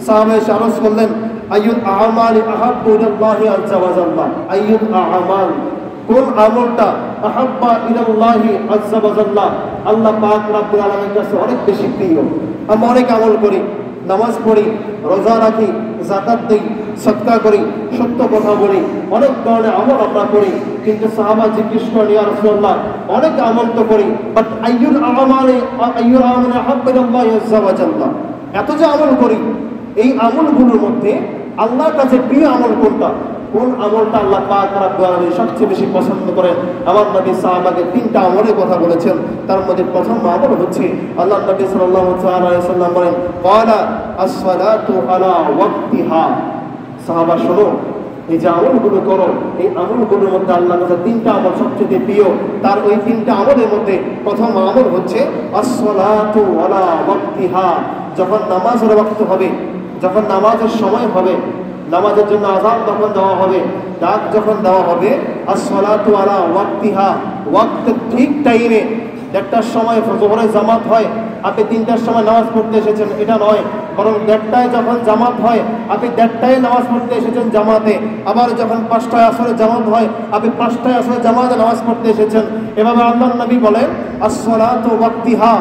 সাহাবা এসে আরজ করলেন, আইয়ুল আমালি আহাব্বু ইলাল্লাহি আযজা ওয়া জাল্লা, আইয়ুল আমাল, কোন আমলটা আহাব্বা ইলাল্লাহি আযজা ওয়া জাল্লা, আল্লাহ পাক রব্বুল আলামিনের কাছে অনেক বেশি প্রিয়। আমরা অনেক আমল করি, নামাজ পড়ি, রোজা রাখি, যাকাত দেই, সদকা করি, সত্য কথা বলি, অনেক ধরনের আমল আমরা করি, কিন্তু সাহাবা জিজ্ঞেস করেন, ইয়া রাসূলুল্লাহ অনেক আমল তো করি, বাট আইয়ুল আমালি আহাব্বু ইলাল্লাহি আযজা ওয়া জাল্লা, এত যে আমল করি এই আমলগুলোর মধ্যে আল্লাহর কাছে প্রিয় আমল কোনটা, কোন আমলটা আল্লাহ পাক রব্বুল আলামিন সবচেয়ে বেশি পছন্দ করেন? আমার নবী সাহাবাকে তিনটা আমলের কথা বলেছেন। তার মধ্যে প্রথম আমল হচ্ছে, আল্লাহ নবী সাল্লাল্লাহু আলাইহি ওয়াসাল্লাম বলেন, ক্বালা আস-সালাতু আলা ওয়াক্তিহা। সাহাবা শোনো, এই যে আমলগুলো করো, এই আমলগুলোর মধ্যে আল্লাহর কাছে তিনটা আমল সবচেয়ে প্রিয়। তার ওই তিনটা আমলের মধ্যে প্রথম আমল হচ্ছে আস-সালাতু আলা ওয়াক্তিহা। যখন নামাজের ওয়াক্ত হবে, যখন নামাজের সময় হবে, নামাজের জন্য আযান যখন দেওয়া হবে, ডাক যখন দেওয়া হবে, আস-সালাতু আলা ওয়াক্তিহা, ওয়াক্তের ঠিক টাইমে। 1টার সময় যোহরের জামাত হয়, আপনি 3টার সময় নামাজ পড়তে এসেছেন, এটা নয়, বরং 1টায় যখন জামাত হয় আপনি 1টায় নামাজ পড়তে এসেছেন জামাতে। আবার যখন 5টায় আসরে জামাত হয় আপনি 5টায় আসরে জামাতে নামাজ পড়তে এসেছেন। এভাবে আল্লাহর নবী বলেন, আস-সালাতু ওয়াক্তিহা,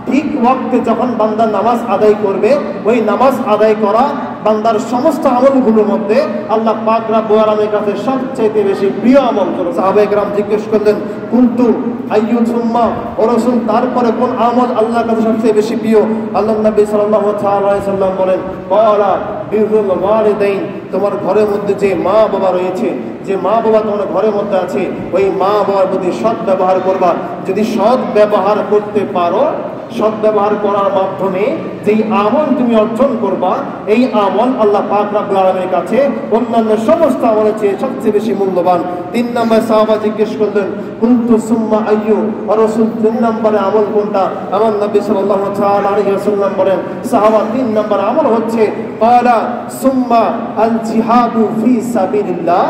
ঠিক ওয়াক্তে যখন বান্দা নামাজ আদায় করবে, ওই নামাজ আদায় করা বান্দার সমস্ত আমলগুলোর মধ্যে আল্লাহ পাক রব্বুল আলামিনের কাছে সবচেয়ে বেশি প্রিয় আমল। সাহাবায়ে কেরাম জিজ্ঞেস করলেন, কুনতু আইয়ু সুম্মা, ও রাসূল তারপরে কোন আমল আল্লাহর কাছে সবচেয়ে বেশি প্রিয়? আল্লাহর নবী সাল্লাল্লাহু আলাইহি ওয়াসাল্লাম বলেন, ক্বালা বিরুল ওয়ালিদাইন, তোমার ঘরের মধ্যে যে মা বাবা রয়েছে, যে মা বাবা তোমার ঘরের মধ্যে আছে, ওই মা বাবার প্রতি সৎ ব্যবহার করবা। যদি সৎ ব্যবহার করতে পারো, সৎ ব্যবহার করার মাধ্যমে যেই আমল তুমি অর্জন করবা, এই আমল আল্লাহ পাক রব্বুল আলামিনের কাছে অন্যান্য সমস্ত আমলের চেয়ে সবচেয়ে বেশি মূল্যবান। 3 নম্বর সাহাবা জিজ্ঞেস করলেন, কুনতু সুম্মা আইয়ু, ও রাসূল 3 নম্বরে আমল কোনটা? আমার নবী সাল্লাল্লাহু আলাইহি ওয়াসাল্লাম বলেন, সাহাবা 3 নম্বর আমল হচ্ছে ক্বালা সুম্মা আল জিহাদু ফি সাবিলিল্লাহ,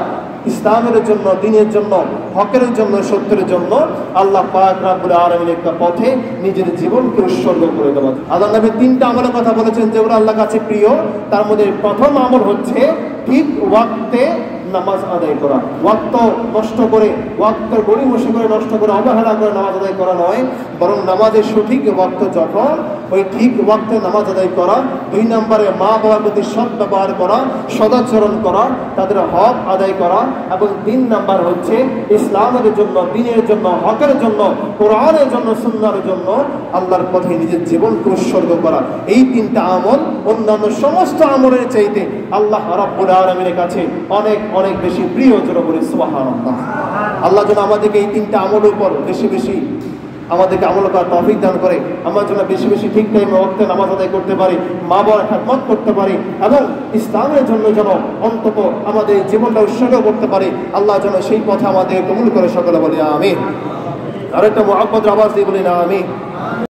ইসলামের জন্য, দ্বীনের জন্য, হকের জন্য, সত্যের জন্য আল্লাহ পাক রব্বুল আলামিনের একটা পথে নিজের জীবনকে উৎসর্গ করে দেওয়া। আল্লাহ নবী 3টা আমলের কথা বলেছেন যেগুলো আল্লাহর কাছে প্রিয়। তার মধ্যে প্রথম আমল হচ্ছে ঠিক ওয়াক্তে নামাজ আদায় করা। ওয়াক্ত নষ্ট করে, ওয়াক্তের গড়িমসি করে নষ্ট করে, অবহেলা করে নামাজ আদায় করা নয়, বরং নামাজের সঠিক ওয়াক্ত যখন, ওই ঠিক ওয়াক্তে নামাজ আদায় করা। 2 নম্বরে মা বাবার প্রতি সৎ ব্যবহার করা, সদাচরণ করা, তাদের হক আদায় করা। এবং 3 নম্বর হচ্ছে ইসলামের জন্য, দ্বীনের জন্য, হকের জন্য, কোরআনের জন্য, সুন্নাহর জন্য আল্লাহর পথে নিজের জীবনকে উৎসর্গ করা। এই 3টা আমল অন্যান্য সমস্ত আমলের চাইতে আল্লাহ রাব্বুল আলামিনের কাছে অনেক অনেক বেশি প্রিয়। জোরে বলি সুবহানাল্লাহ। আল্লাহ যেন আমাদেরকে এই 3টা আমলের উপর বেশি বেশি আমাদেরকে আমল করার তৌফিক দান করে, আমরা যেন বেশি বেশি ঠিক টাইমে ওয়াক্তে নামাজ আদায় করতে পারি, মা বাবার খেদমত করতে পারি, এবং ইসলামের জন্য যেন অন্তত আমাদের জীবনটা উৎসর্গ করতে পারি। আল্লাহ যেন সেই পথে আমাদের কবুল করে। সকলে বলি আমিন। আরেকটা মুহাব্বতের আওয়াজ দিয়ে বলি না আমিন।